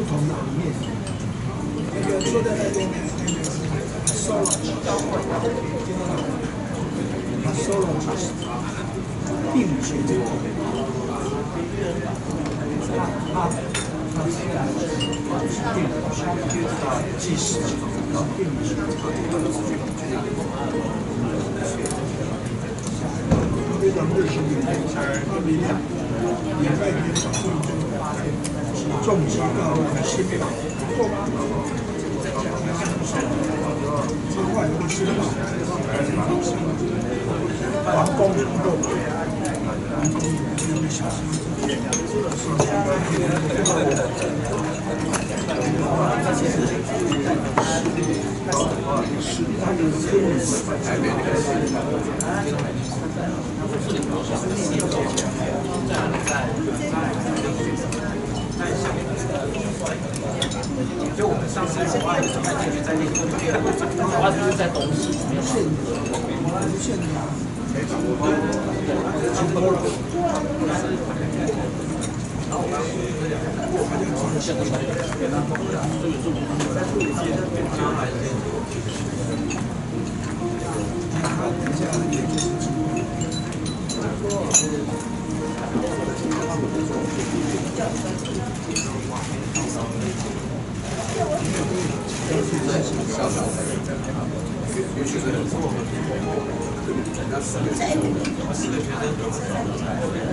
不同的理念。那个坐在那边呢，他收了，他收了病理学这个，他是病理学技师，病理学。非常热心的，他礼拜天早上重击到新北，另外一个是王工能够，王工有小心。就我们上次的话，就在进去在那个主要就是在东西里面线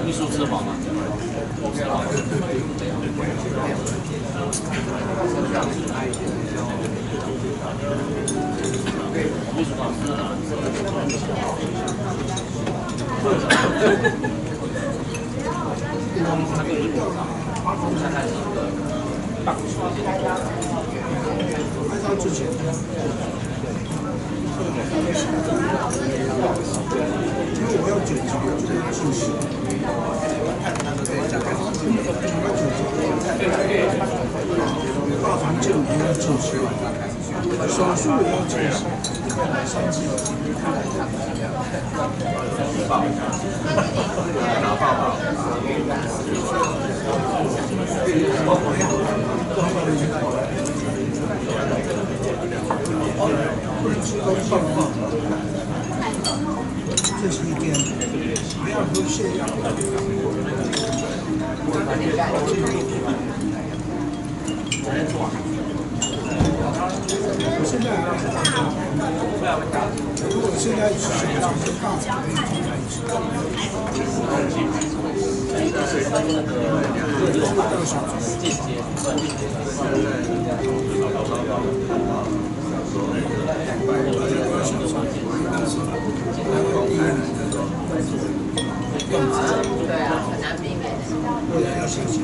秘书吃饱吗？吃饱。秘书长吃了。按照之前。因为我要检查这个知识，大肠镜也要知识，手术也要知识，三级。拿报告。这是一点，不要喝泻药。我现在，如果现在是选择是大肠可以放在一起。对啊，很难避免。未来要小心。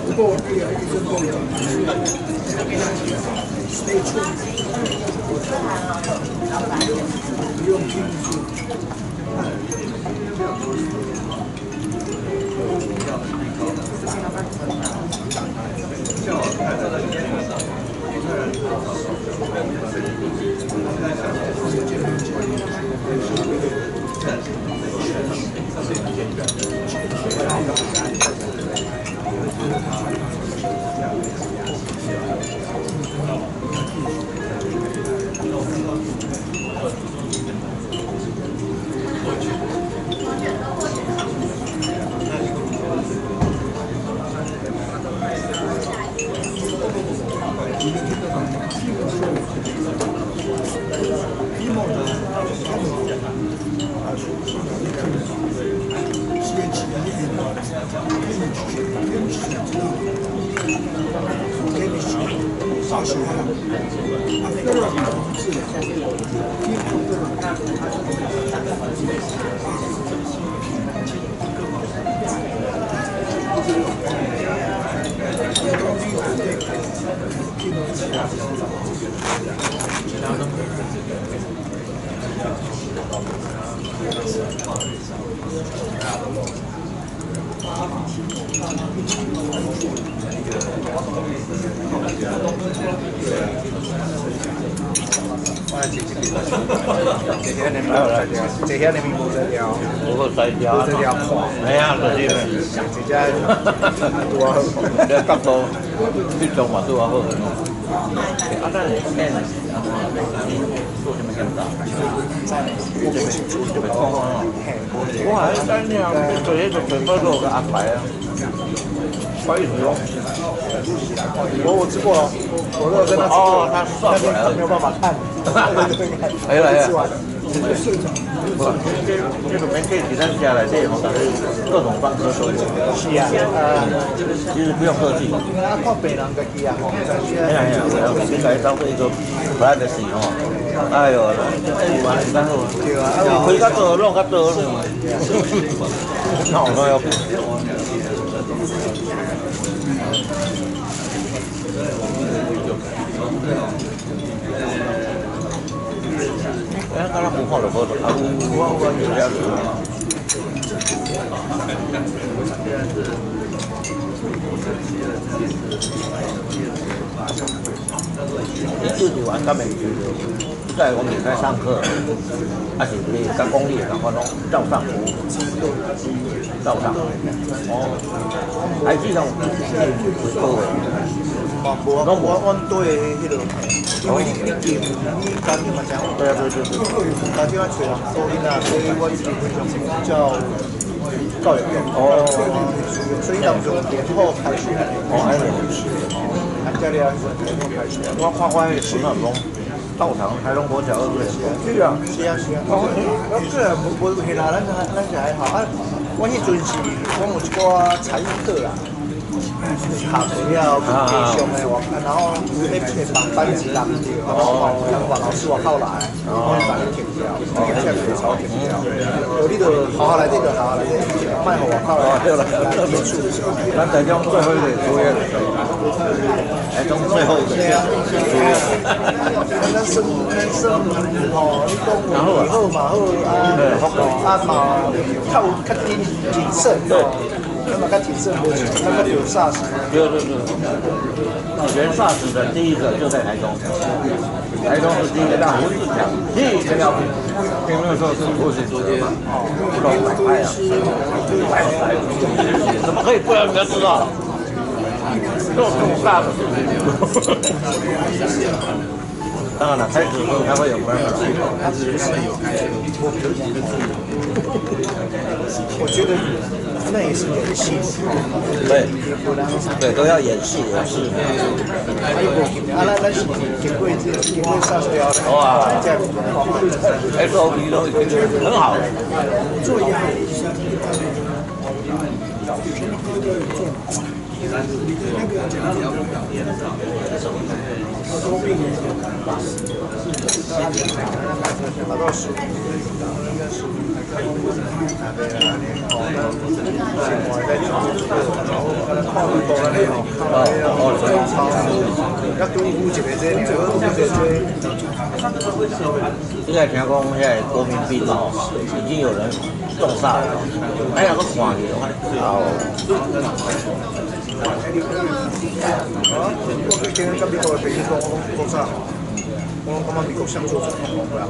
不过这个医生跟我stay tuned， 不用听住。少许哈，啊，非常同志，这些你们无得了，不过再调，无得了看。哎呀，就是这家多好，这角度去做嘛都好。啊，咱现做什么检查？我还在呢，做迄个全部都有个安排啊。可以不用。我吃过了，我都有跟他吃过。他算过来了，没有办法看。哎呀，吃完。不，这个免费给咱家来这吼，但是各种方式都有。是啊，其实不用客气。看病人家己啊，哎呀，我先来当做一个privacy吼。哎呦，完了，然后开较多，弄较多，好都要。哎，刚才不放了，不放了，啊，我有了。你自己玩，根本在我们在上课，还是你跟公立的话拢照上服务，照上。哦，还记得我对迄个，因为你家庭嘛讲，对啊，家庭啊找人收银啊，所以我基本上比较教育哦，所以当中年后开学，还有，寒假了年后开学，我看我迄孙老公道场台中国小2队，是啊，是啊，是啊。哦，个无迄啦，咱是还好啊。我迄阵是我有一寡才艺课啦。学了继续的话，然后那绑班级当掉，然后老师我后来，我把你停掉，现在给超停掉。有你就好好来，这个好好来，卖好我靠来，对了，结束。咱台中最后一个出院，台中最后一个出院。咱生吼，你讲以后嘛好啊嘛，较谨慎哦。那么较谨慎不行，那个有SARS。对。原SARS的第一个就在台中，台中是第一个大胡子奖，第一个要拼那时候是胡子多嘛，不懂摆拍啊，怎么可以不让人家知道？做这么大的事情。当然了，开始的时候他会有办法系统，他只是有开始。我觉得那也是演戏，对，都要演戏。咱是经过上标的，哇，SOP 都很好。做一下。现在听讲，现在国民病哦，已经有人中煞了，哎呀，个看去，我今天跟美国的朋友讲，我讲我感觉美国想做总统不了。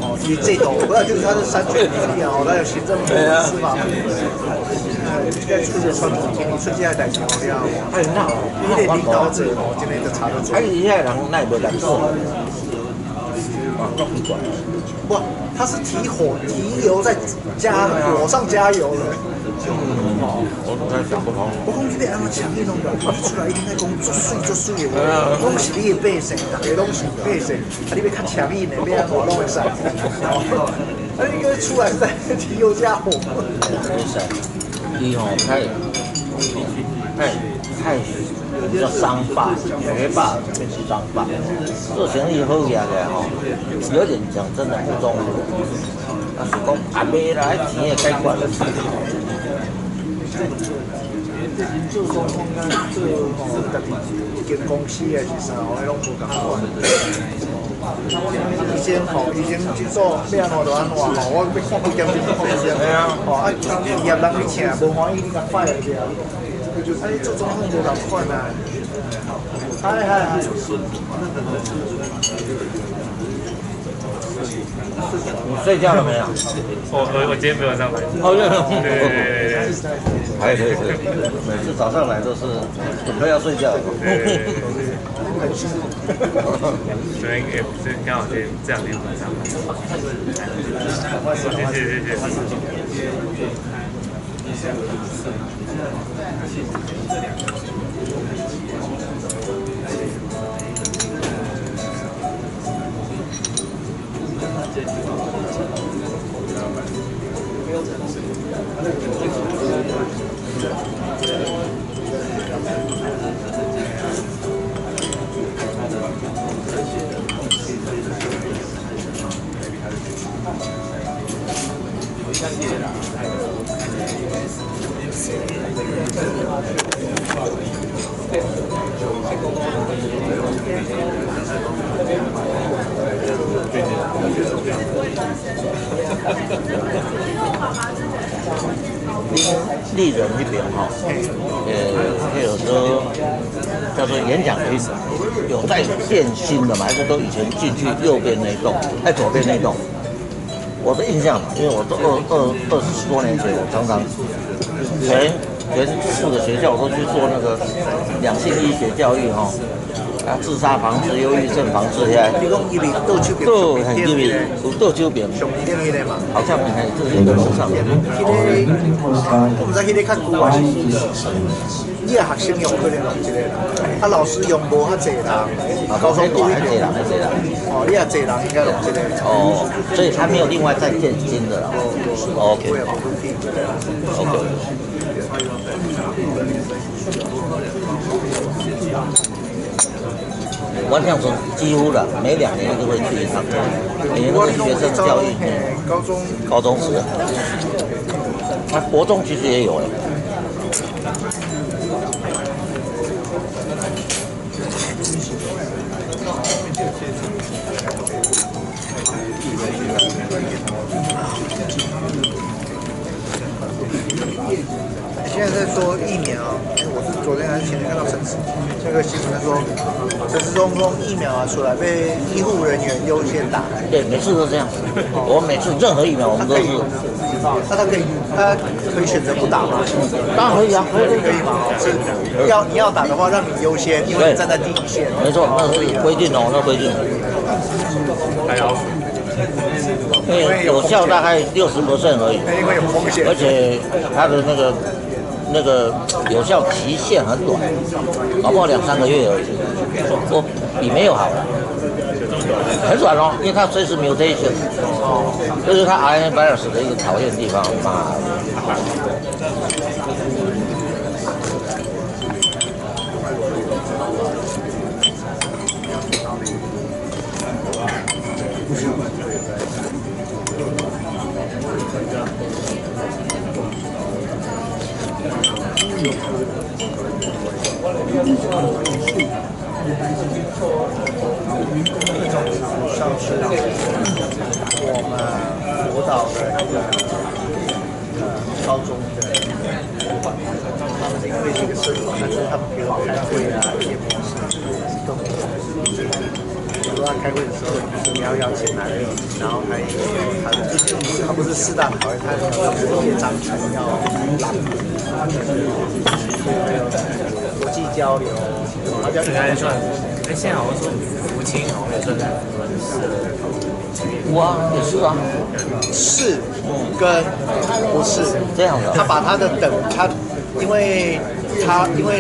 哦，其实这种，不要就是他是3权分立啊，他有行政部、司法部。现在出现川普总理出现在台前，这样，你的领导者哦，今天就查得出。而且现在人那也不敢做。不，他是提油在火上加油的。我都在想不通。我讲你要安怎抢迄种的，你出来应该讲做水的，拢是你的百姓，大家拢是百姓，啊你要较抢伊的，要安怎拢会使。啊你个出来在提油加火。伊吼太叫商霸、学霸变成商霸，做生意好起来吼，有点讲真的不中用。但是讲啊袂来钱也解决了。做总统啊，做吼家己一间公司还是啥，迄拢无共款。以前去做要安怎就安怎吼，我要看几点钟就几点。吼啊，业人去请无欢喜，你甲 fire 掉。哎，做中控多难看啊！嗨，你睡觉了没有？我今天没有上班。哦，对，还可以，每次早上来都是准备要睡觉。很辛苦。昨天也不是刚好这两天晚上。丽人那边哈，有时候叫做演讲会，有在建新的嘛，还是都以前进去右边那栋，左边那栋。我的印象嘛，因为我都20多年前，我常常全4个学校我都去做那个两性医学教育哈，自杀防治、忧郁症防治遐。你讲伊面倒手边，都很有名，有倒手边，上面迄个嘛，好像这是一个楼上。迄个我唔知迄个较久还是你的学生用可能用一个啦，老师用无遐济人，高中多一点。哦，你也济人应该用这个。哦，所以他没有另外再建新的了。OK。我这样子几乎了，每2年都会去一趟，每年都是学生教育。高中是。国中其实也有哎。现在在说疫苗啊，我是昨天还是前天看到这个新闻说，陈时中说疫苗啊出来被医护人员优先打。对，每次都这样。我每次任何疫苗我们都是。那他可以选择不打吗？当然可以啊，可以嘛。是你要打的话，让你优先，因为你站在第一线。没错，那是规定哦，那规定。因为有效大概60%而已。因为有风险。而且它的那个有效期限很短，搞不好2、3个月而已。我比没有好了。很短哦，因为它随时 mutation， 这是它 RNA virus 的一个讨厌的地方嘛。像是我们辅导的高中的，他们因为这个社团，但是他们给我开会啊，一些模式都没有。比如说他开会的时候，你要邀请来的，然后还有他不是适当考虑，他有一些章程要来，还有国际交流，他比较应该算。现在好像说福清好像也算在扶轮社。哇，也是啊。是，跟不是这样的。他把他的因为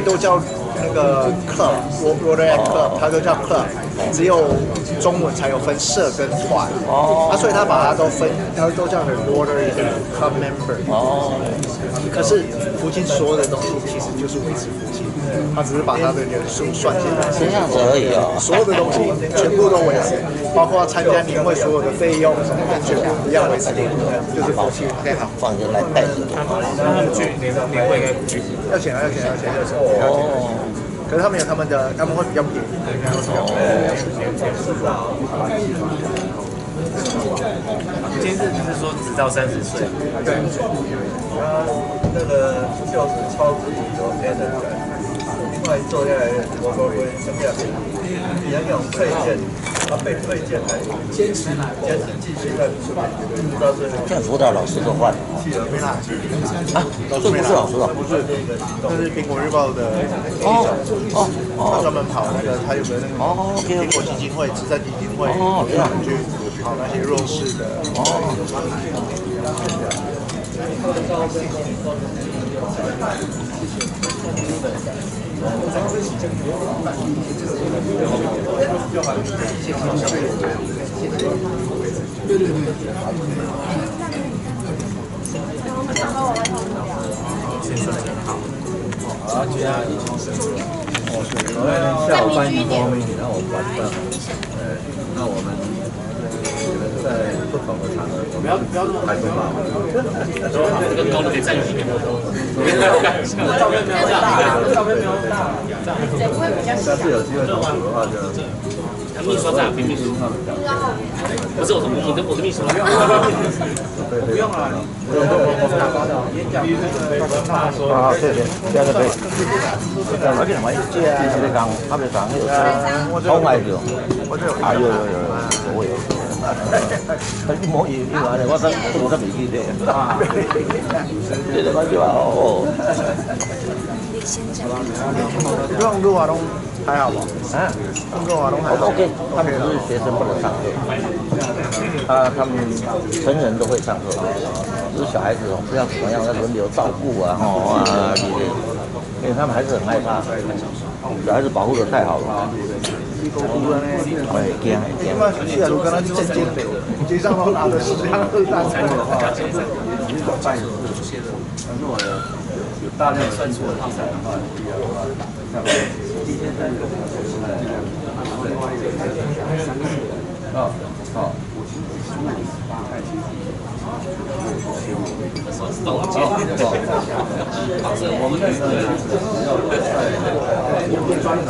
都叫那个 club，Rotary Club， 他都叫 club， 只有中文才有分社跟团。哦。所以他把它都叫成 Rotary 的 Club member。哦。可是福清所有的东西其实就是维持福清，他只是把他的人数算进来。这样子而已啊。所有的东西全部都维持，包括参加年会所有的费用什么的，全部一样维持。就是福清。OK， 好，放人来带着。他们去年会应该要钱。哦。可是他们有他们会比较便宜。今天是说直到30岁。对。那个就是超值宇宙 A 的人，另外做下来我什么样？你要用推荐，他被推荐来坚持继续在出面，到最后。这样辅导老师都换了。没啦，啊，这不是老师啊，不是这个行动，这是苹果日报的他专门跑那个，他有个那个苹果基金会、慈善基金会，这样去跑那些弱势的。好，接下来下午办一个方面，然后我晚上，那我们在不同的场合，不要太多嘛，这个高度可以占有一点。照片没有大，照片没有大，下次有机会同组的话就。秘书长，秘书，不是我的秘书。不用了，啊，对对，这样就可以。我给他们接啊，这个讲，他们讲那个超爱的，啊有，我有。一模一样的，我都没记得。这个就哦。用录啊都还好吧？啊，录啊都还好。OK， 他们是学生不能上课，他们成人都会上课，只是小孩子不要怎么样，要轮流照顾啊，因为他们还是很害怕，小孩子保护得太好了。哎，惊！去啊，如跟他去正经的，街上都拿着10箱2袋菜的话，但是我有大量算错的题材的话，我们那个专场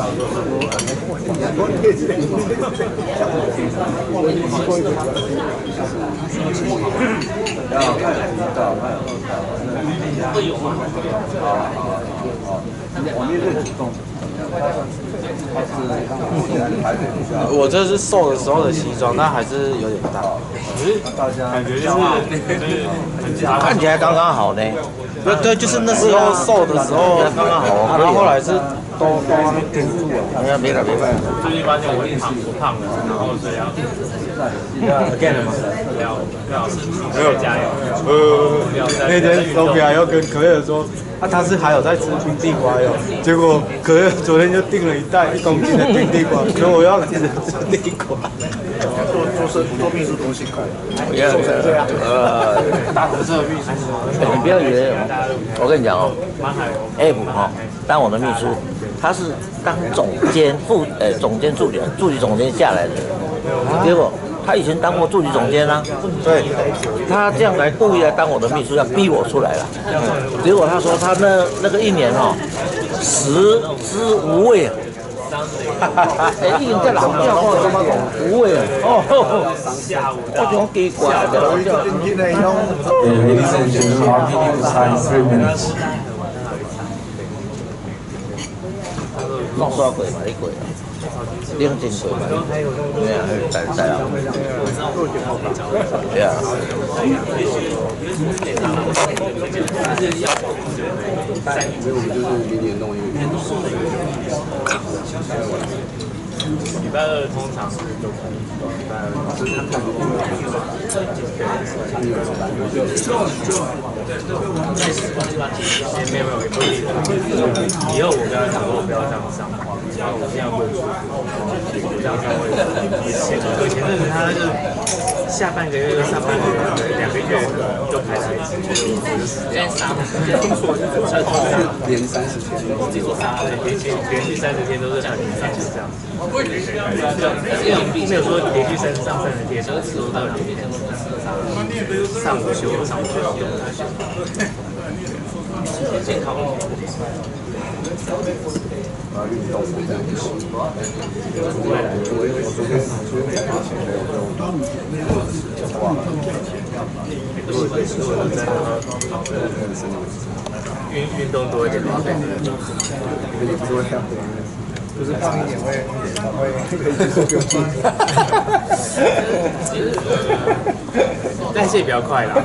要看领导，会有吗？我们是主动。我这是瘦的时候的西装，但还是有点大。感觉就是看起来刚刚好呢。对，就是那时候瘦的时候刚刚好，然后后来是都顶住了。没办法。最近发现我胖了，然后所以要 again 了吗？没有加油。那天 Sophia 又跟可乐说，他是还有在吃冰地瓜哟，结果可乐昨天就订了1袋1公斤的冰地瓜，所以我要吃地瓜。做秘书多辛苦，做成这样。大同社秘书，你不要以为，我跟你讲哦 ，F 哈当我的秘书，他是当总监助理总监下来的，结果他以前当过助理总监啊，对，他这样来故意来当我的秘书，要逼我出来了。结果他说他那个1年哦，10之无味啊。一年在老叫我什么无味啊？我讲奇怪，弄刷过嘛，你过啊？领真过嘛？对啊，在啊。对啊。所以我们就是明年弄一个。礼拜2通常就可以，礼拜2就是看不懂。没有，以后我跟他讲说，我不要这样上话，然后我现在会这样稍微前阵子他就下半个月跟上半个月2个月就开始连杀，连30天，自己做杀，连续30天都是像连杀这样子。没有说连续上30天，就是说到连天上午休，健康。运动这样子。我昨天如果在运动多一点的话，对。也不是会胖，就是胖一点会可以接受不用进。代谢比较快啦，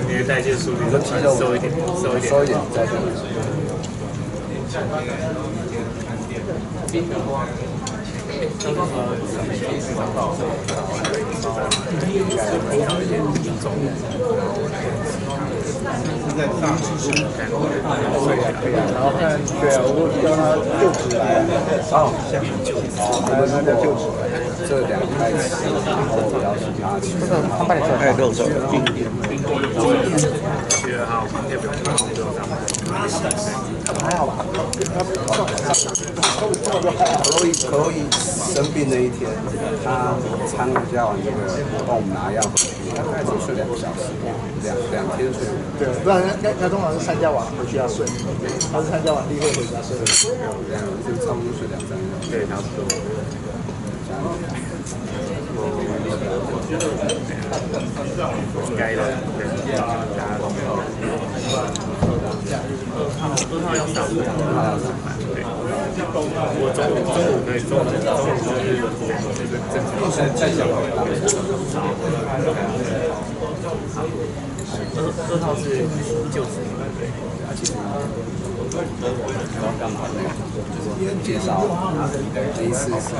你的代谢速率瘦一点，再瘦。在大城市看，然后看，对啊，我叫他就职来，下面就职，他叫就职来，这2开始，然后我要请他去。他帮你做还有肉手，觉得好，今天不用还好吧？可以生病那一天，他参加完这个活动，我们拿药，大概只睡2小时，2天睡。对，不然那通常是参加完回去要睡，他是参加完例会回家睡。就差不多睡2、3个。对，差不多。应该的，对，大家都没有。2号要上班，对。我中午可以，中午就是正常。再讲吧。2号是就职，对，其实要干嘛呢？就是介绍第一次是，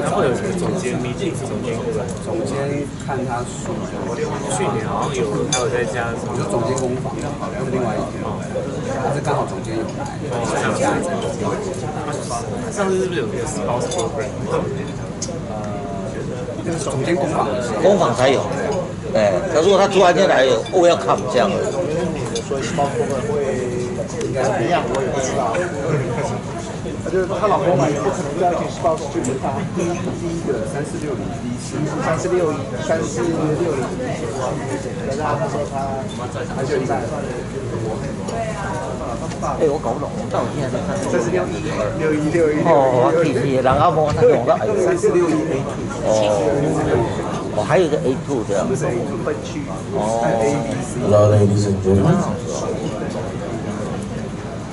然后有总监 meeting，总监看他数，去年好像还有在加什么，就总监工坊，是另外一天，但是刚好总监有来，加一阵。上次是不是有个 spouse program？就是总监工坊，工坊才有。哎，可如果他突然间来有 welcome 这样的，所以 spouse program 会怎么样，我也不知道。他就是她老公嘛，也不可能叫一群 spouse 去陪她。第一个346里第一次346里，可是他那时候他就在。哎，我搞不懂，但我现在在看346哦，T 人家摸他用到哎346A2。哦，还有一个 A2 这样。不是 A2 分区。哦。Hello, ladies and gentlemen.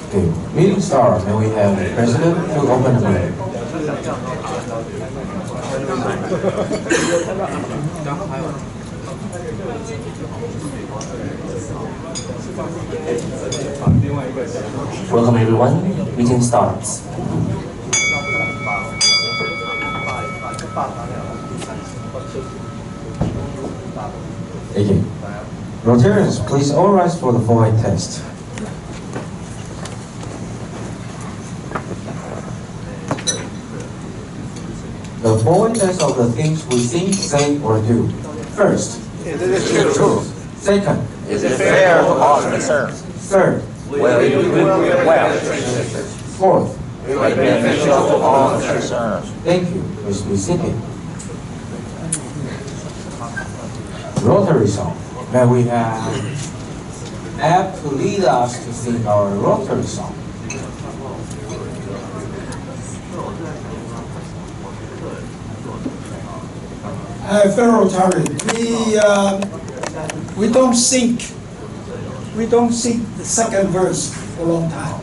Okay, meeting star. May we have the president to open the meeting? Welcome everyone. Meeting starts. Okay. Rotarians, please all rise for the forehead test. The forehead test of the things we think, say, or do. First, is it true? Second, Is it fair to all concerned? third, Well, fourth. beneficial to all concerned. Thank you, Ms. Recipient. Rotary song. May we have app to lead us to sing our Rotary song. Fellow Rotary, we don't sing the second verse for a long time.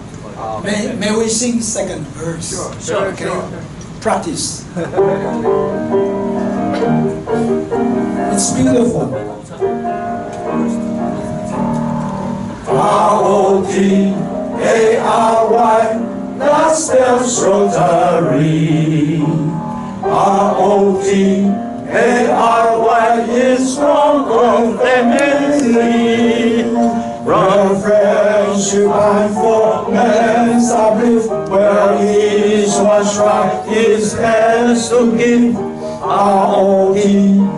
May we sing second verse? Sure. Okay. Practice. It's beautiful. R-O-T-A-R-Y, that spells Rotary. R-O-T-A-R-Y is strong on family. Run friendship and for men's uplift, where each one strive his hands to give. R-O-T-A-R-Y,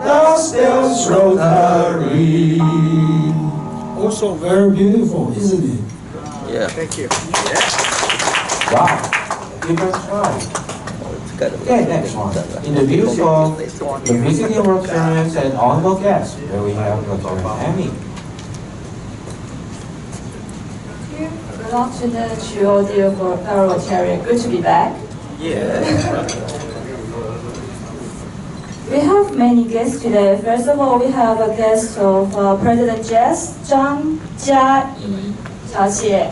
that spells Rotary. Also very beautiful, isn't it? Yeah. Thank you. Wow, give us a try. Okay, next one. In the views of the visiting Rotarians and honorable guests, where we have Rotarian Amy. Good afternoon to all dear Rotarian. Good to be back. Yeah. We have many guests today. First of all, we have a guest of President Jess 张嘉怡小姐，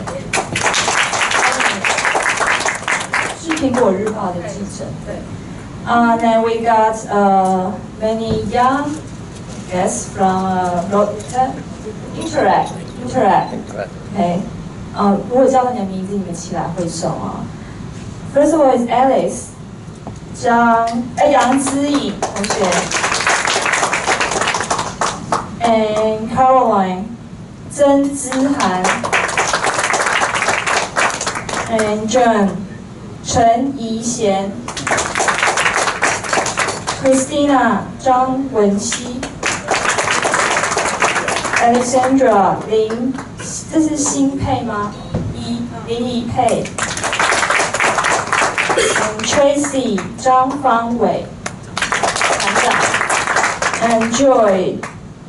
是苹果日报的记者。Then we got many young guests from Interact. Okay. 如果叫到你的名字，你们起来挥手啊。First of all is Alice. 杨姿颖同学 ，and Caroline 曾姿涵 ，and John 陈怡贤 ，Christina 张文熙 ，Alexandra 林，这是新配吗？林怡佩。Tracy 张方伟团长 ，and Joy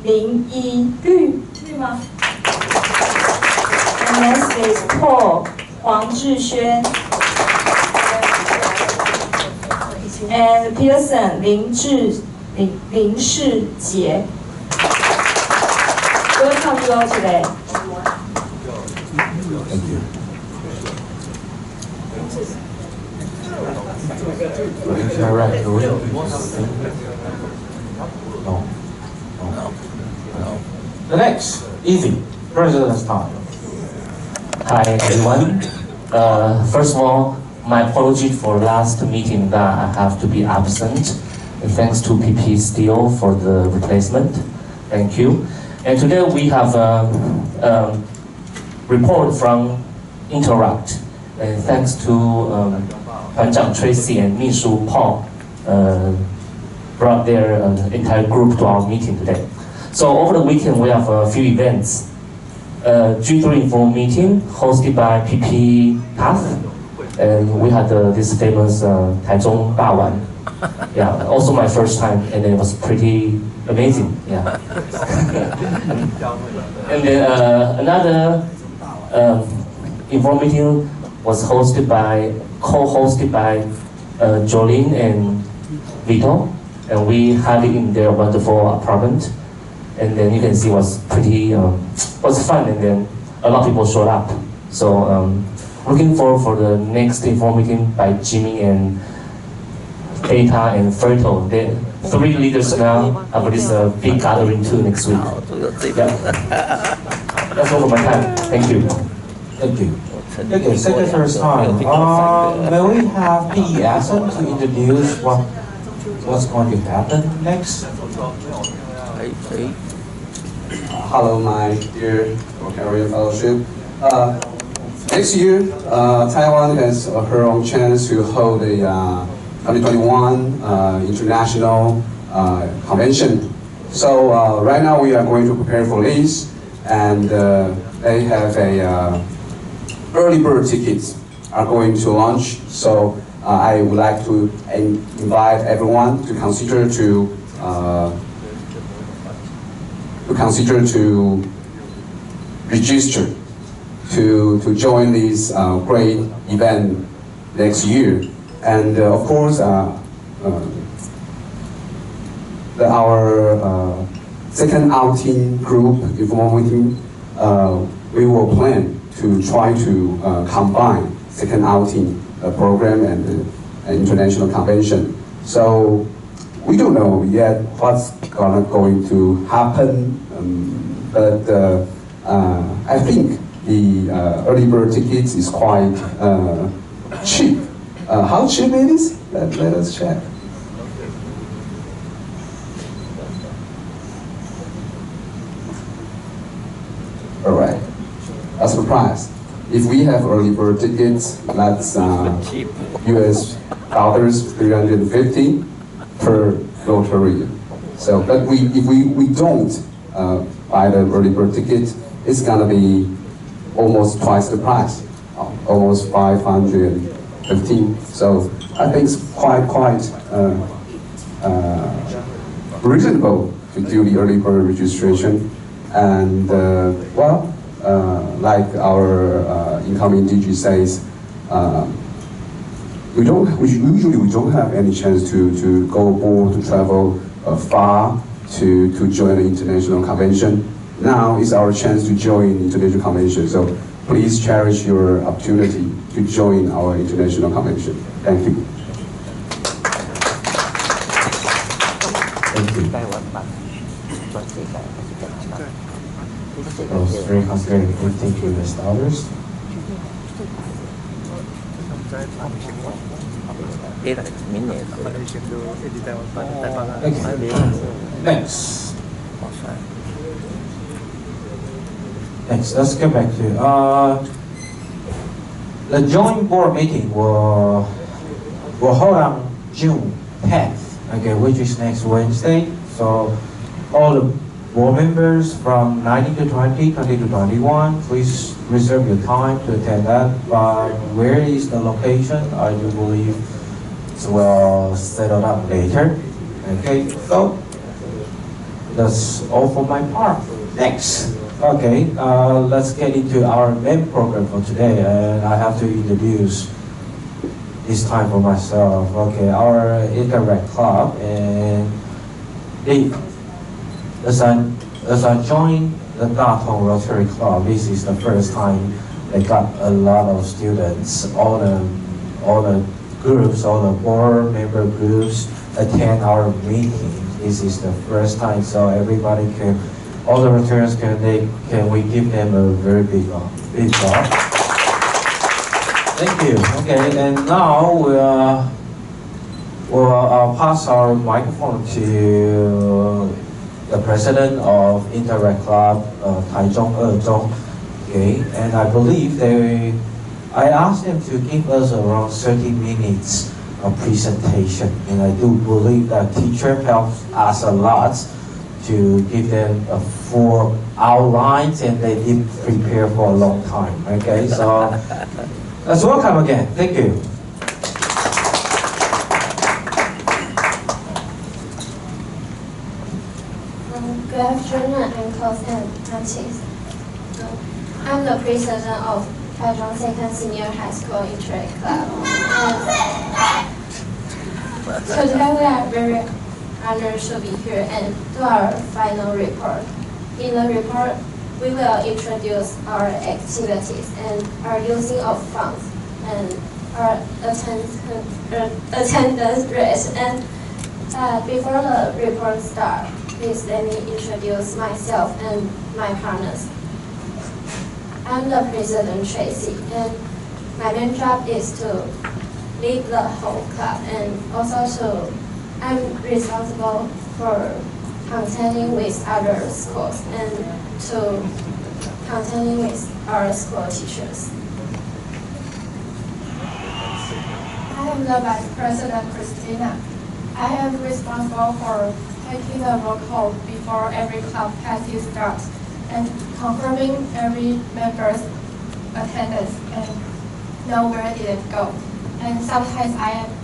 林一绿吗 ？And next is Paul 黄志轩 ，and Pearson 林世杰。Welcome you all today. Direct. No. The next, easy. President's time. Hi everyone. First of all, my apology for last meeting that I have to be absent. And thanks to PP Steel for the replacement. Thank you. And today we have a report from Interact. And thanks to团长 Tracy and 秘书 Paul brought their entire group to our meeting today. So over the weekend we have a few events. G3 Info meeting hosted by PP Path, and we had this famous 台中霸王. Yeah, also my first time, and it was pretty amazing. Yeah. And then another Info meeting was co-hosted by Jolene and Vito, and we had it in their wonderful apartment. And then you can see it was pretty, was fun, and then a lot of people showed up. So looking forward for the next Info meeting by Jimmy and Eta and Ferto. The 3 leaders now have this big gathering too next week. Yeah. That's all for my time. Thank you. Thank you. Okay, Secretary's time. May we have PE Asset to introduce what's going to happen next? Hello, my dear Bulgarian Fellowship. Next year, Taiwan has her own chance to hold a 2021 International Convention. So right now we are going to prepare for this, and they have a early bird tickets are going to launch. So I would like to invite everyone to consider to register to join this great event next year. And of course, our second outing group, informal meeting, we will plan to try to combine second outing program and international convention. So we don't know yet what's going to happen, but I think the early bird tickets is quite cheap. How cheap it is? Let us check. All right, a surprise. If we have early bird tickets, that's US dollars 350 per lottery. So, but if we don't buy the early bird ticket, it's gonna be almost twice the price, almost 515. So I think it's quite reasonable to do the early bird registration. And like our incoming DG says, usually we don't have any chance to go or to travel far to join an international convention. Now is our chance to join international convention. So please cherish your opportunity to join our international convention. Thank you. Thank you. That was very considerate. Thank you, Mr. Others. Next, let's get back to the joint board meeting will hold on June 10th, okay, which is next Wednesday. So all the board members from 19 to 20, 20 to 21, please reserve your time to attend that. Where is the location? I do believe it will settle up later. Okay, so that's all for my part. Next. Okay, let's get into our main program for today, and I have to introduce this time for myself. Okay, our Interact Club, and as I joined the Dathong Rotary Club, this is the first time they got a lot of students, all the groups, all the board member groups attend our meeting. This is the first time, so everybody can. All the returns can we give them a very big applause? Thank you. Okay, and now we'll pass our microphone to the president of Interact Club, Taichung Erjong. Okay, and I believe I asked them to give us around 30 minutes of presentation, and I do believe that teacher helps us a lot to give them a full outlines, and they did prepare for a long time. Okay, so let's welcome again. Thank you. Good afternoon, uncles and aunties. I'm the president of Taichung Second Senior High School Interact Club. And today we are very honored to be here and do our final report. In the report, we will introduce our activities and our using of funds and our attendance rate. And before the report starts, please let me introduce myself and my partners. I'm the president, Tracy, and my main job is to lead the whole club, and also I'm responsible for contacting with other schools and to contacting with our school teachers. I am the Vice President, Christina. I am responsible for taking the roll call before every club practice starts and confirming every member's attendance and know where did it go. And sometimes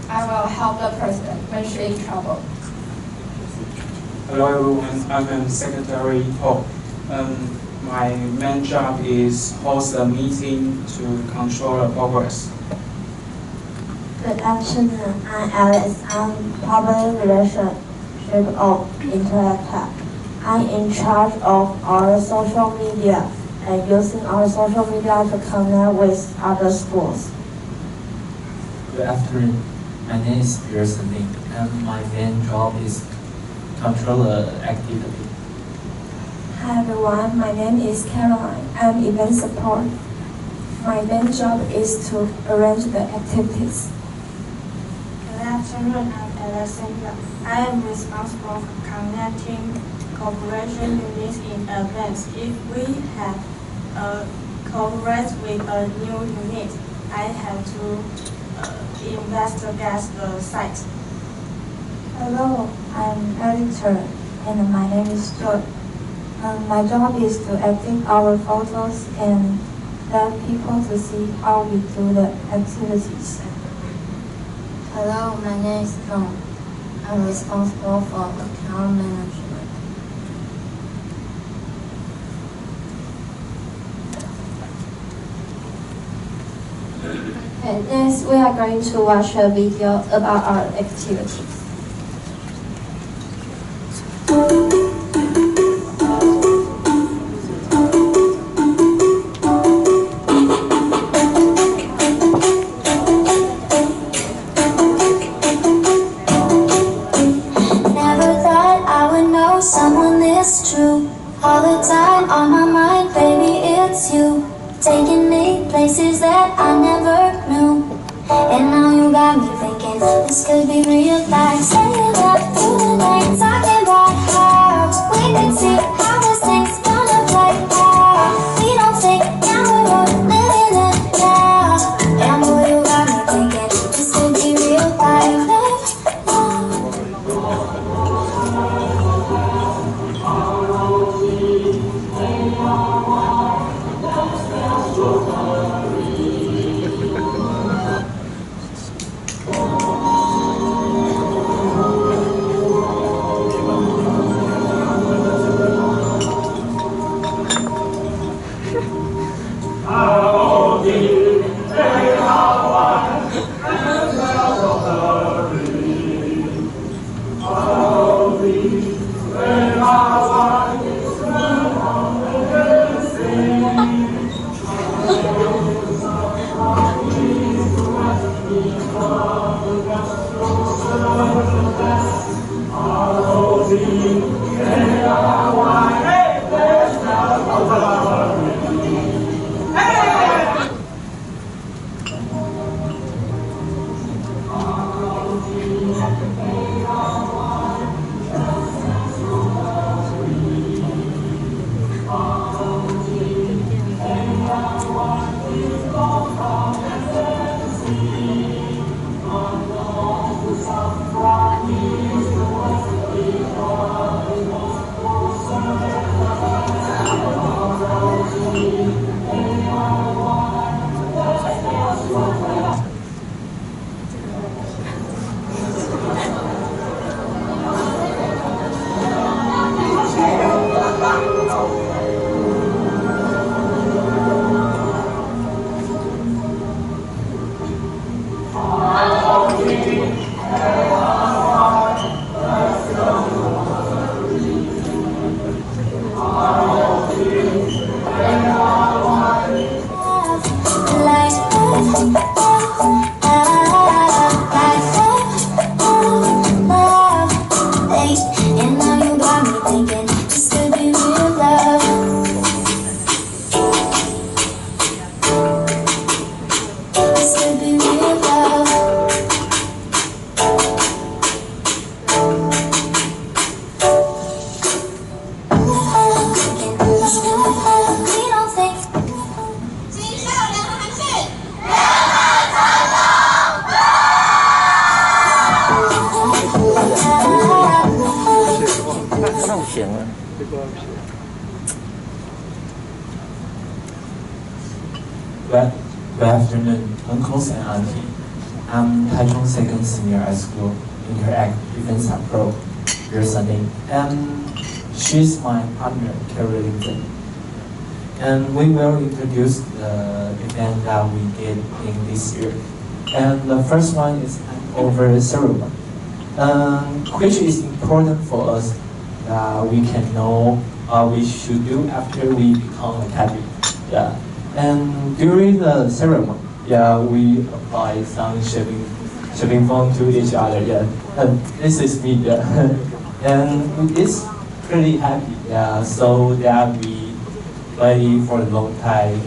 I will help the person when she's in trouble. Hello everyone, I'm Secretary Ho. My main job is host a meeting to control the progress. Good afternoon, I'm Alice. I'm Public Relations of Interact Club. I'm in charge of our social media and using our social media to connect with other schools. Good afternoon. My name is Pearson Ling, and my main job is control the activity. Hi everyone, my name is Caroline. I'm event support. My main job is to arrange the activities. Good afternoon, I'm Alexandra. I am responsible for connecting cooperation units in advance. If we have cooperate with a new unit, I have to investigate the site. Hello, I'm editor and my name is Joy. My job is to edit our photos and let people to see how we do the activities. Hello, my name is Tom. I'm responsible for account management. Okay, next we are going to watch a video about our activities. Never thought I would know someone this true. All the time on my mind, baby, it's you. Taking me places that I never knew. And now you got me thinking this could be real life. Staying up through the night, talking about how we can see how this thing's gonna play out. We don't think now we're both living it now. And boy, you got me thinking this could be real life. Good afternoon, uncles and auntie. I'm Taichung 2nd Senior High School Interact Defense Pro, Sunny, and she's my partner, Carolyn. And we will introduce the event that we did in this year. And the first one is an over ceremony, which is important for us that we can know what we should do after we become a cadet. Yeah. And during the ceremony, yeah, we apply some shaving foam to each other. Yeah, and this is me. Yeah, and it's pretty happy. Yeah, so that we play for a long time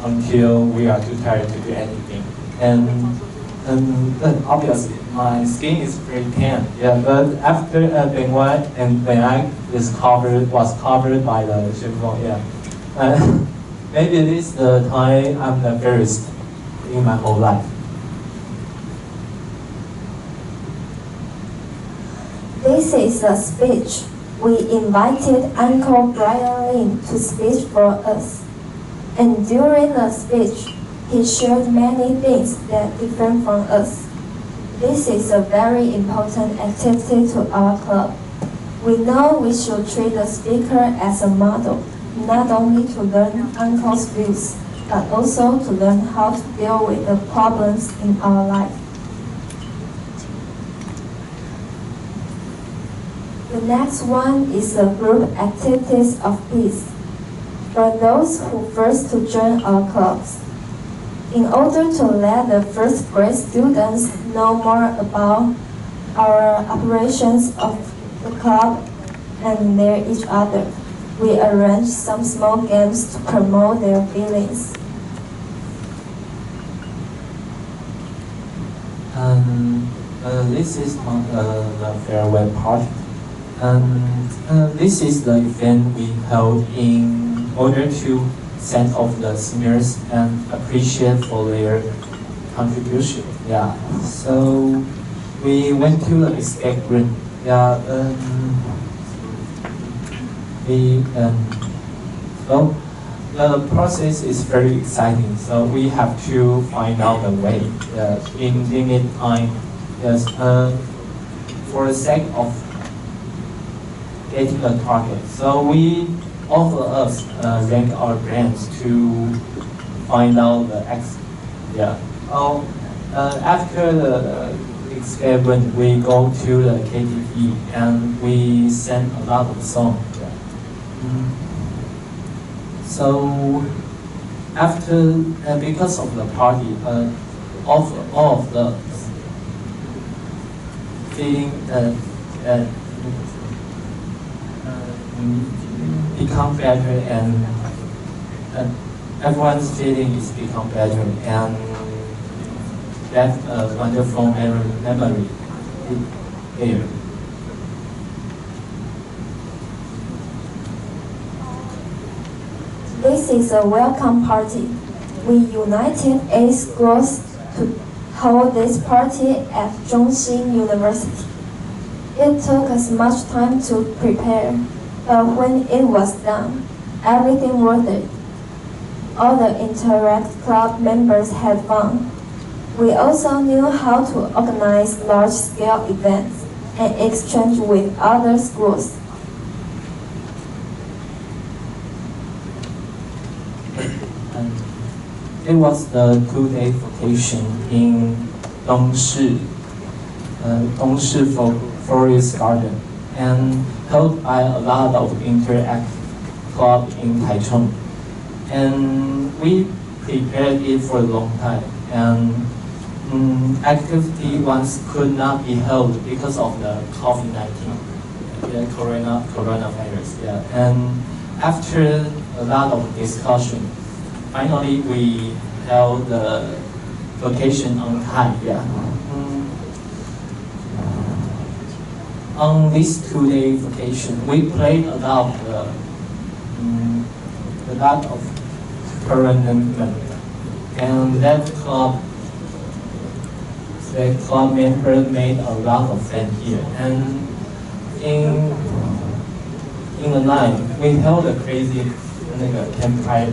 until we are too tired to do anything. And obviously, my skin is pretty tan. Yeah, but after Benoit and Benoit was covered by the shaving foam. Yeah. Maybe this is the time I'm the fairest in my whole life. This is a speech. We invited Uncle Brian Lin to speak for us. And during the speech, he shared many things that differ from us. This is a very important activity to our club. We know we should treat the speaker as a model, not only to learn Uncle's views, but also to learn how to deal with the problems in our life. The next one is the group activities of peace. For those who first to join our clubs, in order to let the first grade students know more about our operations of the club and each other, we arrange some small games to promote their feelings. This is the farewell party. This is the event we held in order to send off the seniors and appreciate for their contribution. Yeah. So we went to the escape room. Yeah. Well, the process is very exciting. So we have to find out the way in limit time. Yes. For the sake of getting a target. So all of us rank our brands to find out the after the experiment, we go to the KTV and we sing a lot of songs. So after because of the party, all of the feeling become better, and everyone's feeling is become better, and that's a wonderful memory here. This is a welcome party. We united 8 schools to hold this party at Zhongxin University. It took us much time to prepare, but when it was done, everything worth it. All the Interact Club members had fun. We also knew how to organize large-scale events and exchange with other schools. It was the 2-day vacation in Dongshi Forest Garden, and held by a lot of Interact Club in Taichung. And we prepared it for a long time, and activity once could not be held because of the COVID-19, coronavirus. Yeah. And after a lot of discussion, finally we held the vacation on time. Yeah. On this 2-day vacation, we played a lot of tournament, and that club member made a lot of friends here. And in the night, we held a crazy campfire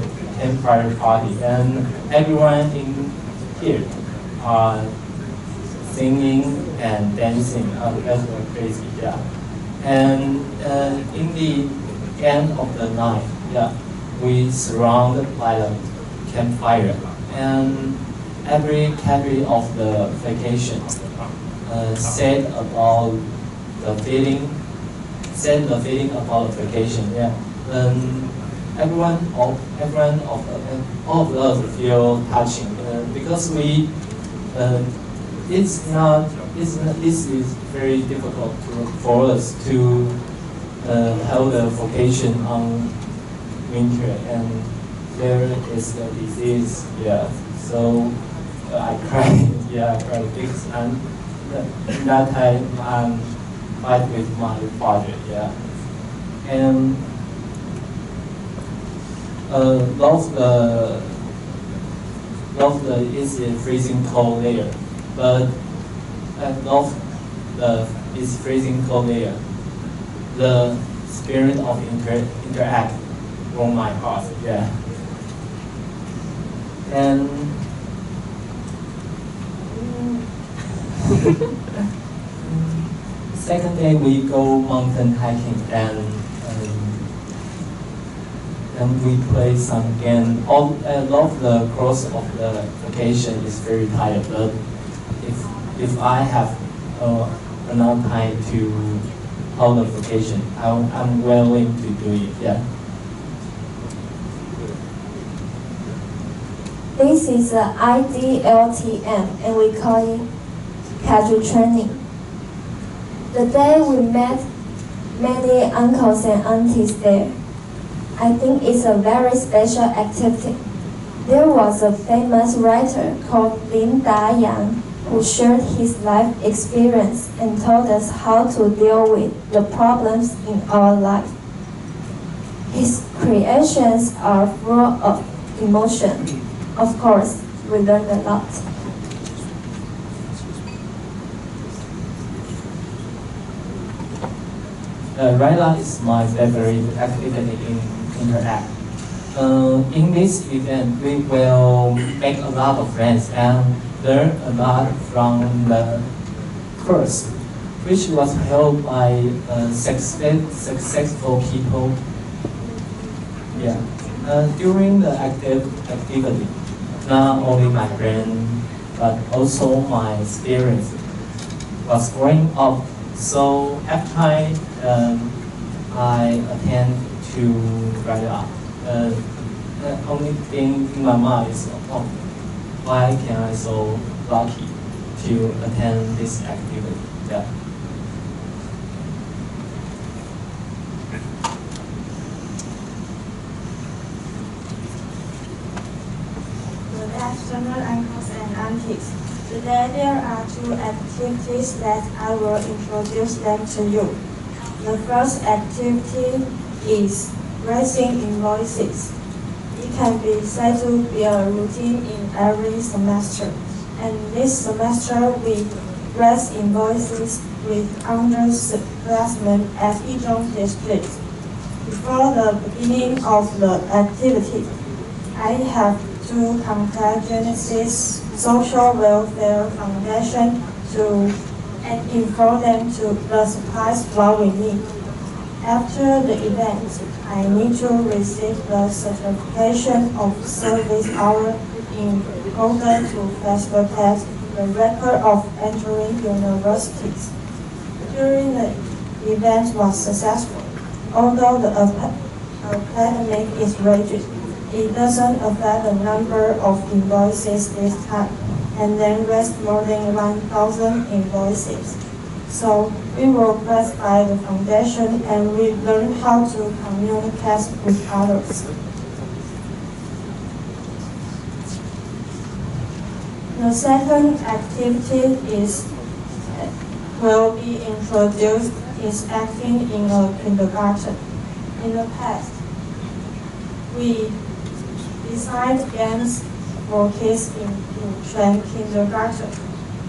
party, and everyone in here are singing and dancing. That was crazy, yeah. And in the end of the night, yeah, we surrounded by the campfire, and every category of the vacation said the feeling about the vacation. Yeah. All of us feel touching because this is very difficult for us to hold a vacation on winter, and there is the disease. Yeah, so I cried. Yeah, I cried because that time I'm fight with my father. Yeah, and love is a freezing cold there, but love is freezing cold there. The spirit of interact warm my heart. Yeah, and second day we go mountain hiking, and and we play some game. All of the course of the vacation is very tired, but if I have enough time to hold a vacation, I'm willing to do it. Yeah. This is the IDLTM, and we call it casual training. The day we met many uncles and aunties there. I think it's a very special activity. There was a famous writer called Lin Da-yang who shared his life experience and told us how to deal with the problems in our life. His creations are full of emotion. Of course, we learned a lot. Raila is my favorite activity in Interact. In this event, we will make a lot of friends and learn a lot from the course, which was held by successful people. Yeah. During the activity, not only my brain, but also my spirit was growing up. So after I attend to Raila, the only thing in my mind is, oh, why can I so lucky to attend this activity? Yeah. Good afternoon, uncles and aunties. Today there are two activities that I will introduce them to you. The first activity is raising invoices. It can be said to be a routine in every semester. And this semester we raise invoices with underclassmen at Yizhong District. Before the beginning of the activity, I have to contact Genesis Social Welfare Foundation to inform them to the supplies what we need. After the event, I need to receive the certification of service hour in order to facilitate the record of entering universities. During the event was successful, although the pandemic is raging. It doesn't affect the number of invoices this time, and then raised more than 1,000 invoices. So we will blessed by the foundation and we learn how to communicate with others. The second activity will be introduced is acting in a kindergarten. In the past, we designed games for kids in kindergarten,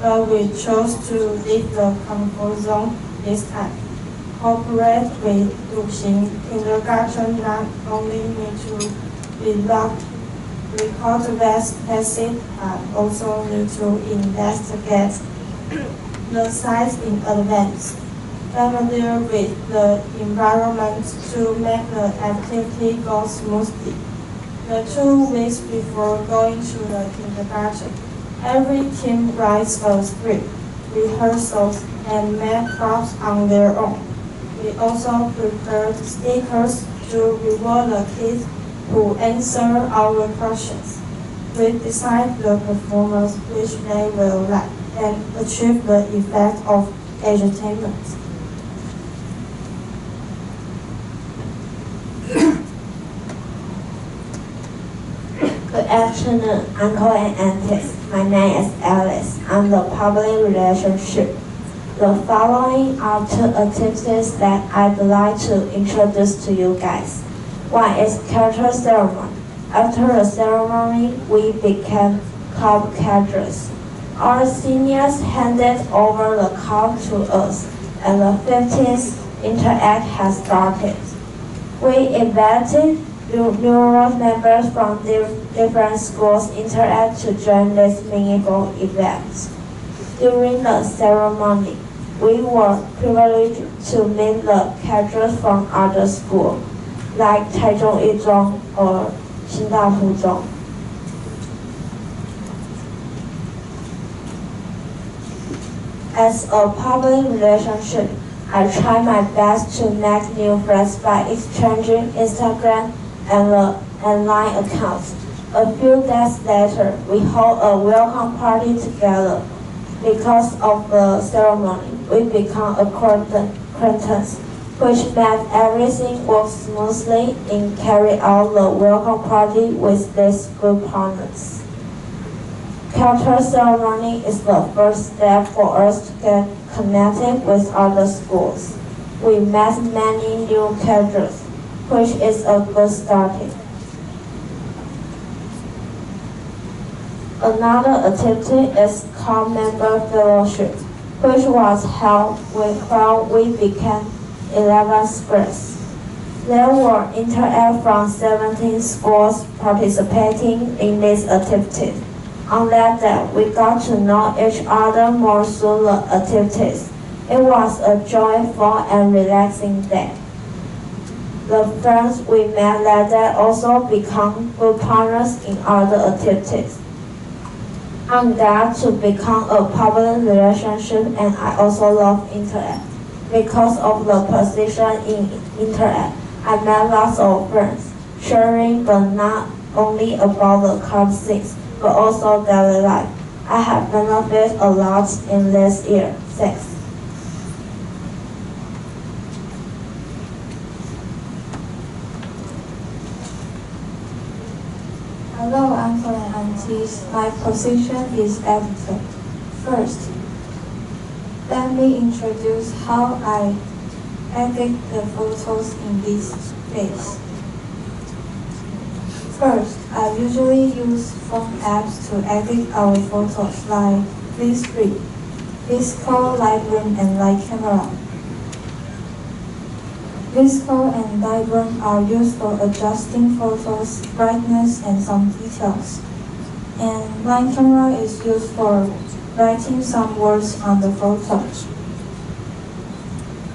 but we chose to leave the comfort zone this time. Cooperate with Duxing Kindergarten not only need to be locked, record the best passage, but also need to investigate the sites in advance, familiar with the environment to make the activity go smoothly. The 2 weeks before going to the kindergarten, every team writes a script, rehearsals, and make props on their own. We also prepared stickers to reward the kids who answer our questions. We decide the performance which they will like and achieve the effect of entertainment. Good afternoon, Uncle and Aunties. My name is Alice. I'm the public relationship. The following are 2 activities that I'd like to introduce to you guys. One is character ceremony. After the ceremony, we became club cadres. Our seniors handed over the cup to us, and the 15th Interact has started. We invited numerous members from different schools Interact to join this meaningful event. During the ceremony, we were privileged to meet the cadres from other schools. like Taichung二中or 新大附中. As a public relationship, I try my best to make new friends by exchanging Instagram and Line accounts. A few days later, we hold a welcome party together. Because of the ceremony, we become acquaintances, which made everything work smoothly and carry out the welcome party with these good partners. Culture ceremony is the first step for us to get connected with other schools. We met many new cadres, which is a good starting. Another activity is called Member Fellowship, which was held while we became 11th grades. There were interns from 17 schools participating in this activity. On that day, we got to know each other more through the activities. It was a joyful and relaxing day. The friends we met that day also become good partners in other activities. I'm glad to become a public relationship, and I also love Interact. Because of the position in Interact, I met lots of friends, sharing but not only about the club things, but also daily life. I have benefited a lot in this year. Thanks. Hello, Uncle and Aunties. My position is editor. First, let me introduce how I edit the photos in this space. First, I usually use phone apps to edit our photos like these three: Visco, Lightroom, and Light Camera. Visco and Lightroom are used for adjusting photos, brightness, and some details. And Light Camera is used for writing some words on the photo.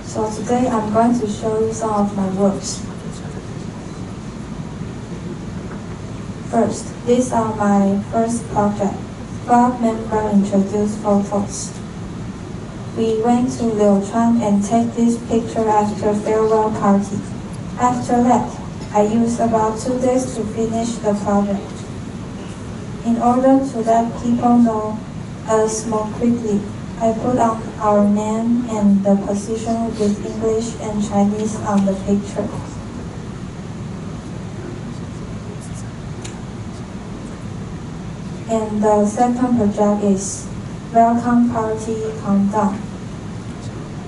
So today I'm going to show you some of my works. First, these are my first project, club member introduced photos. We went to Liuchuan and take this picture after farewell party. After that, I used about 2 days to finish the project. In order to let people know us more quickly, I put on our name and the position with English and Chinese on the picture. And the second project is Welcome Party Countdown.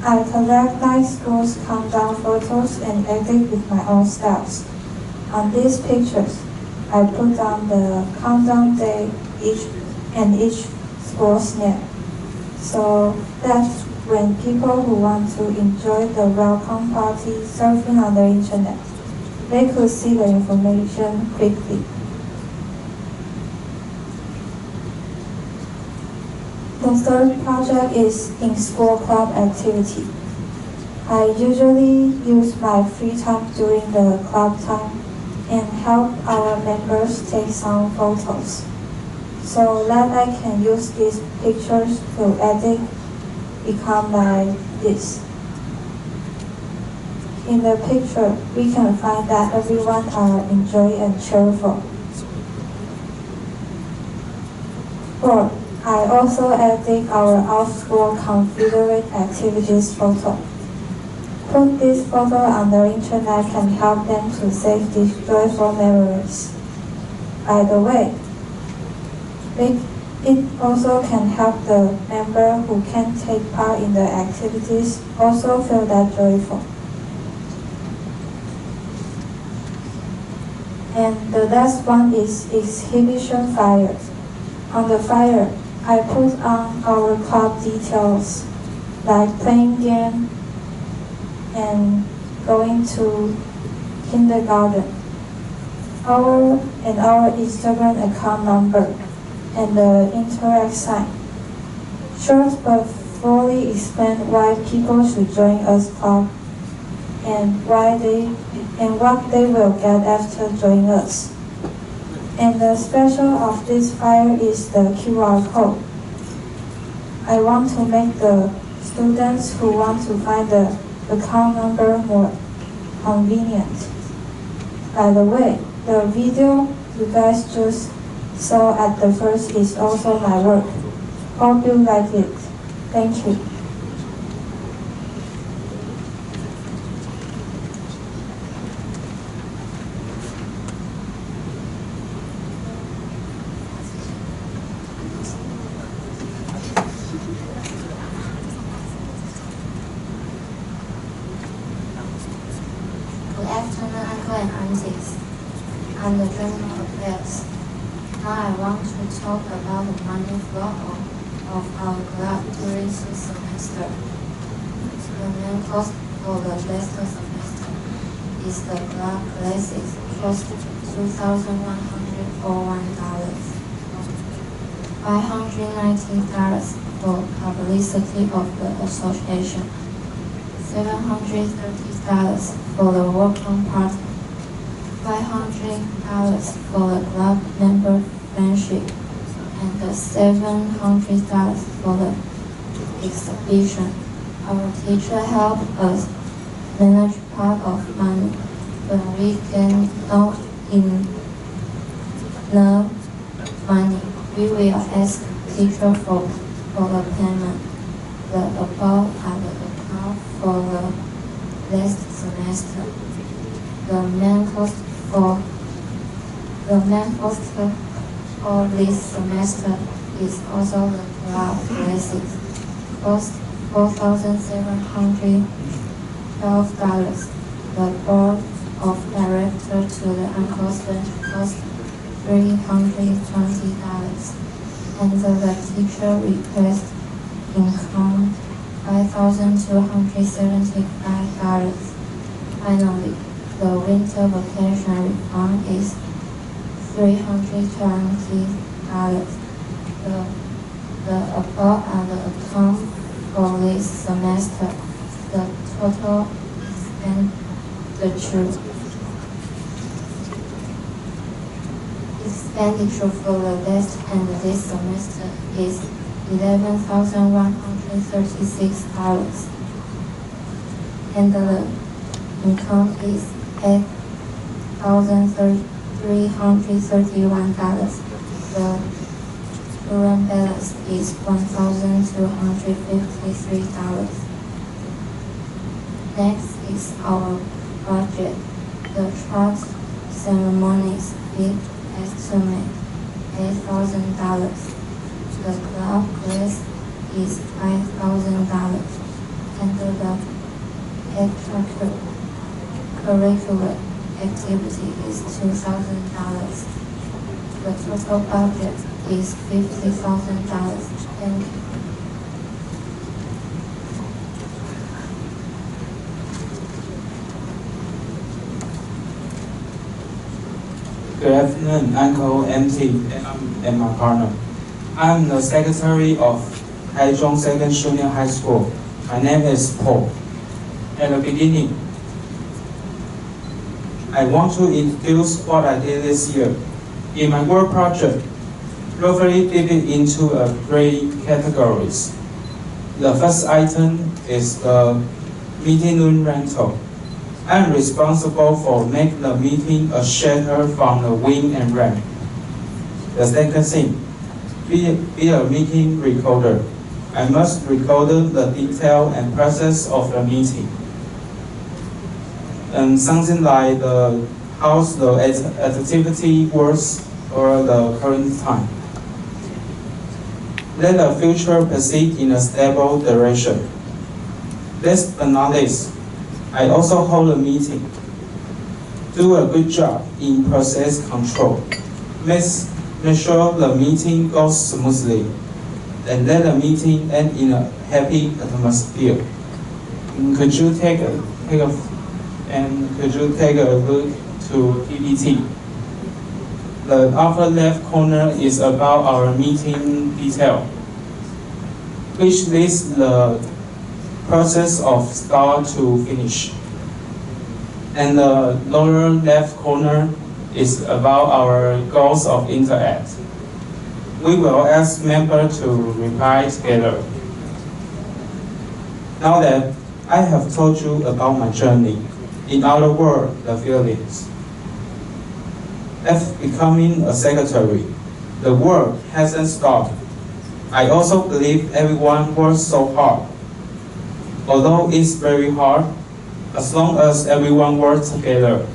I collect night schools countdown photos and edit with my own styles. On these pictures, I put down the countdown day each school's name. So that when people who want to enjoy the welcome party surfing on the internet, they could see the information quickly. The third project is in-school club activity. I usually use my free time during the club time and help our members take some photos, so that I can use these pictures to edit become like this. In the picture, we can find that everyone are enjoying and cheerful. Fourth, I also edit our out-school Confederate activities photo. Put this photo on the internet can help them to save these joyful memories. By the way, it also can help the member who can't take part in the activities also feel that joyful. And the last one is exhibition flyer. On the flyer, I put on our club details, like playing game and going to kindergarten. Our Instagram account number and the Interact sign. Short but fully explain why people should join us club and what they will get after joining us. And the special of this flyer is the QR code. I want to make the students who want to find the account number more convenient. By the way, the video you guys just saw at the first is also my work. Hope you like it. Thank you. Good afternoon, uncle and aunties. I'm the General Affairs. Now I want to talk about the money flow of our club during this semester. The main cost for the last semester is the club classes, cost $2,101, $590 for publicity of the association, $730 for the welcome party, $500 for the club member friendship, and $700 for the exhibition. Our teacher helped us manage part of money. When we get enough money, we will ask teacher for the payment. The above are the account for the last semester. The main cost for this semester is also the club classes, cost $4,712. The board of directors to the uncosted cost $320, and the teacher request income $5,275. Finally, the winter vacation refund is $320. The above are the account for this semester. The total expenditure for the last and this semester is $11,136, and the income is $8,331. The current balance is $1,253. Next is our budget. The trust ceremonies big estimate $8,000. The club class is $5,000, and the extracurricular activity is $2,000. The total budget is $50,000. Thank you. Good afternoon, Uncle MT and my partner. I'm the secretary of Taichung Second Junior High School. My name is Paul. At the beginning, I want to introduce what I did this year. In my work project, roughly divided into three categories. The first item is the meeting room rental. I'm responsible for making the meeting a shelter from the wind and rain. The second thing, be a meeting recorder. I must record the detail and process of the meeting. And something like how the activity works or the current time. Let the future proceed in a stable direction. Last but not least, I also hold a meeting. Do a good job in process control. Make sure the meeting goes smoothly, and let the meeting end in a happy atmosphere. Could you take a look to PPT? The upper left corner is about our meeting detail, which lists the process of start to finish. And the lower left corner is about our goals of Interact. We will ask members to reply together. Now that I have told you about my journey, in other words, the feelings. After becoming a secretary, the work hasn't stopped. I also believe everyone works so hard. Although it's very hard, as long as everyone works together,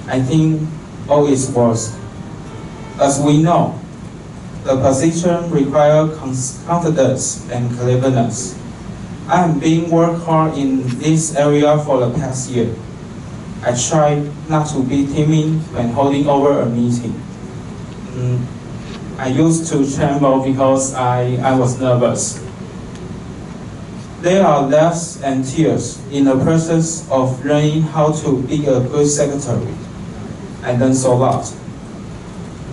I think all is worth. As we know, the position requires confidence and cleverness. I have been working hard in this area for the past year. I try not to be timid when holding over a meeting. I used to tremble because I was nervous. There are laughs and tears in the process of learning how to be a good secretary. I learned so lot.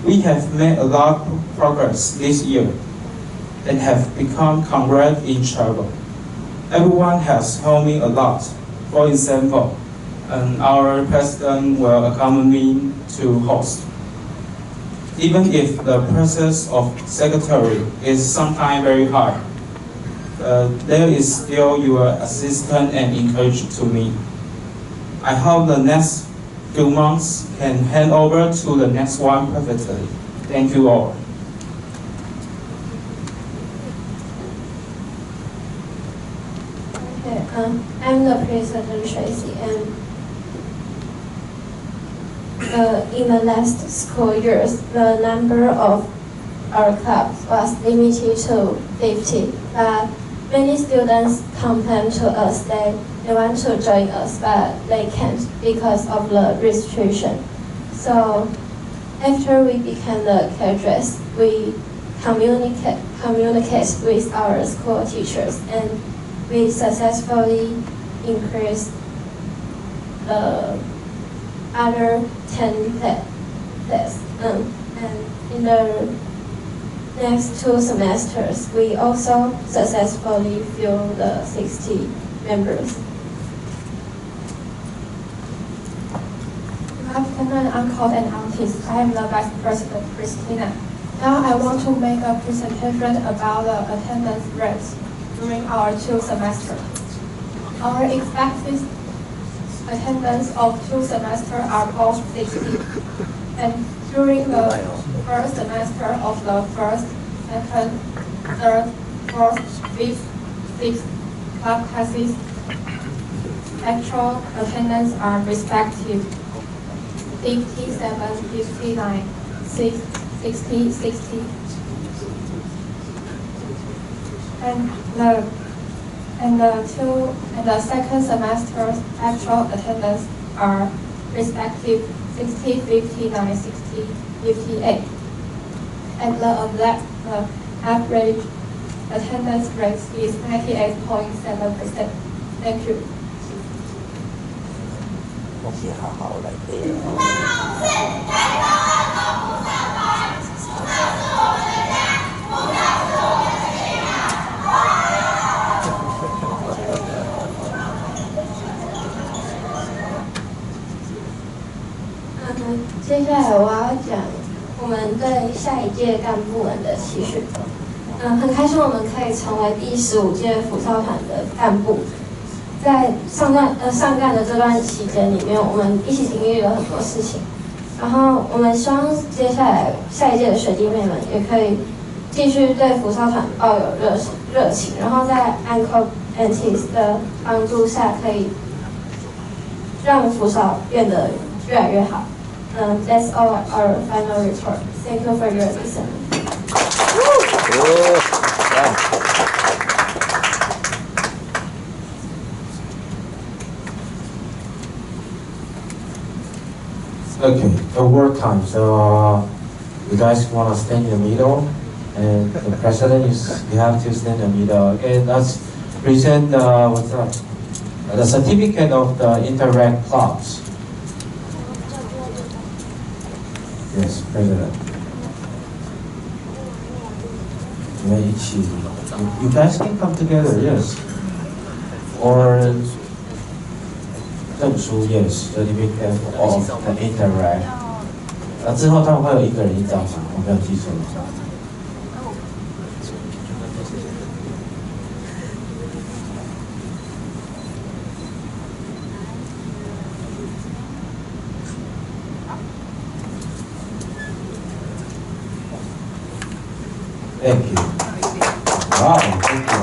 We have made a lot of progress this year and have become comrades in travel. Everyone has helped me a lot. For example, our president will accompany me to host. Even if the process of secretary is sometimes very hard, there is still your assistance and encouragement to me. I hope the next few months can hand over to the next one perfectly. Thank you all. Okay, I'm the President Tracy, and in the last school years, the number of our club was limited to 50, but many students complain to us that they want to join us, but they can't because of the restriction. So after we became the cadres, we communicate with our school teachers, and we successfully increased other 10 tests. And in the next 2 semesters, we also successfully filled the 60 members. Good afternoon, uncles and aunties. I am the Vice President, Christina. Now I want to make a presentation about the attendance rates during our 2 semesters. Our expected attendance of 2 semesters are both 60. And during the first semester of the first, second, third, fourth, fifth, sixth club classes, actual attendance are respective 57, 59, 60, 60. And the second semester's actual attendance are respective 60, 59, 60, 58. And the average attendance rate is 98.7%. Thank you. 恭喜好好来对。接下来我要讲我们对下一届干部们的期许。很开心我们可以成为第15届辅少团的干部。在上干的这段期间里面，我们一起经历了很多事情。然后我们希望接下来下一届的学弟妹们也可以继续对辅少团抱有热情，然后在 Uncle Aunties 的帮助下，可以让辅少变得越来越好。That's all our final report. Thank you for your listening. Okay, award time. So you guys want to stand in the middle, and the president you have to stand in the middle. Okay, let's present what's that? The certificate of the Interact clubs. Yes, President. You guys can come together, yes. Or 证书 yes certificate of the interact。之后他们会有1个人1张嘛，我没有记错。Thank you. Wow, thank you.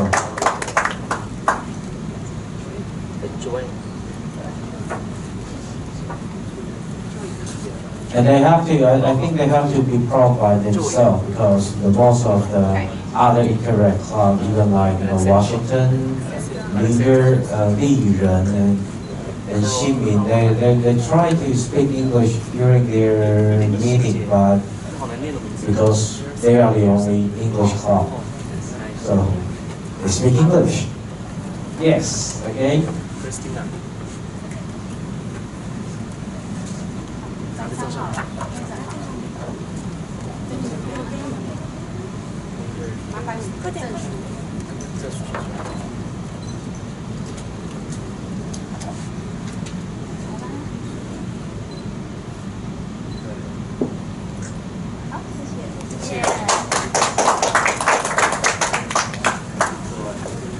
And they have to, I think they have to be proud by themselves because most of the other interact club, even like Washington, Leader, 丽人 and Ximin, they try to speak English during their meeting, but because they are the only English club, so they speak English. Yes, okay.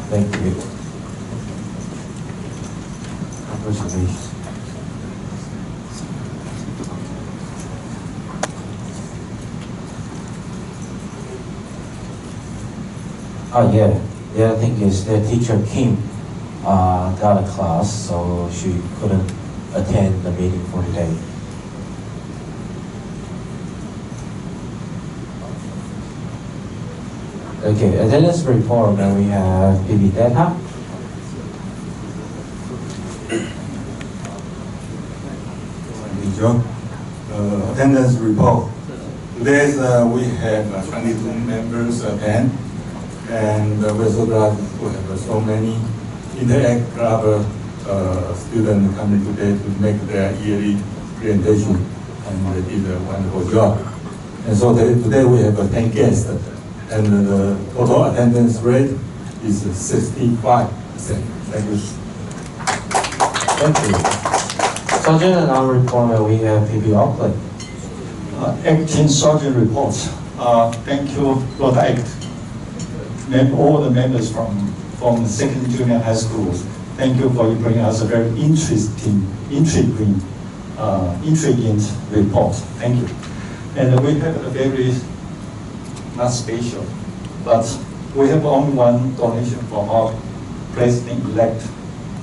Thank you. Congratulations. Oh yeah, the other thing is the teacher Kim got a class, so she couldn't attend the meeting for today. Okay, attendance report, then we have PB data. Attendance report. Today we have 22 members attend, and we're so glad to have so many Interact Club students coming today to make their yearly presentation, and they did a wonderful job. And so today we have 10 guests, and the total attendance rate is 65%. Thank you. Thank you. Sergeant, and our report, we have PB Auckland. Acting Sergeant reports. Thank you, Lord Act. All the members from the second junior high school. Thank you for bringing us a very intriguing report. Thank you. And we have a very, not special, but we have only one donation from our President-elect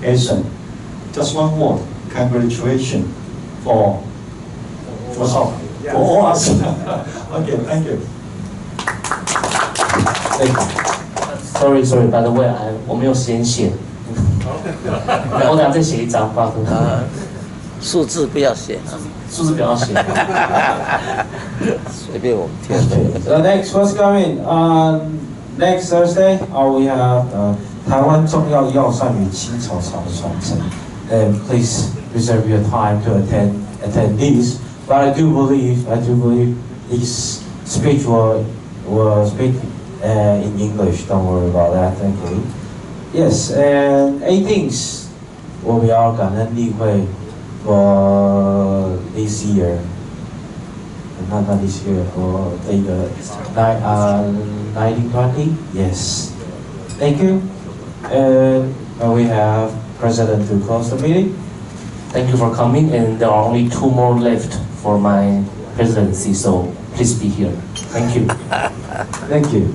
Asian. Just one word, congratulations for all us. Okay, thank you. Thank you. Sorry, by the way, 我没有先写，我等下再写一张发给你。数字不要写，数字不要写，随便我们填。The next what's coming? Next Thursday, we have 台湾重要药膳与青草茶的传承。And please reserve your time to attend these. But I do believe this speech will speak in English. Don't worry about that. Thank you. Yes, and 18th will be our 感恩例会 for this year. Not this year, for the 1920. Yes. Thank you. And we have President to close the meeting. Thank you for coming, and there are only 2 more left for my presidency, so please be here. Thank you. Thank you.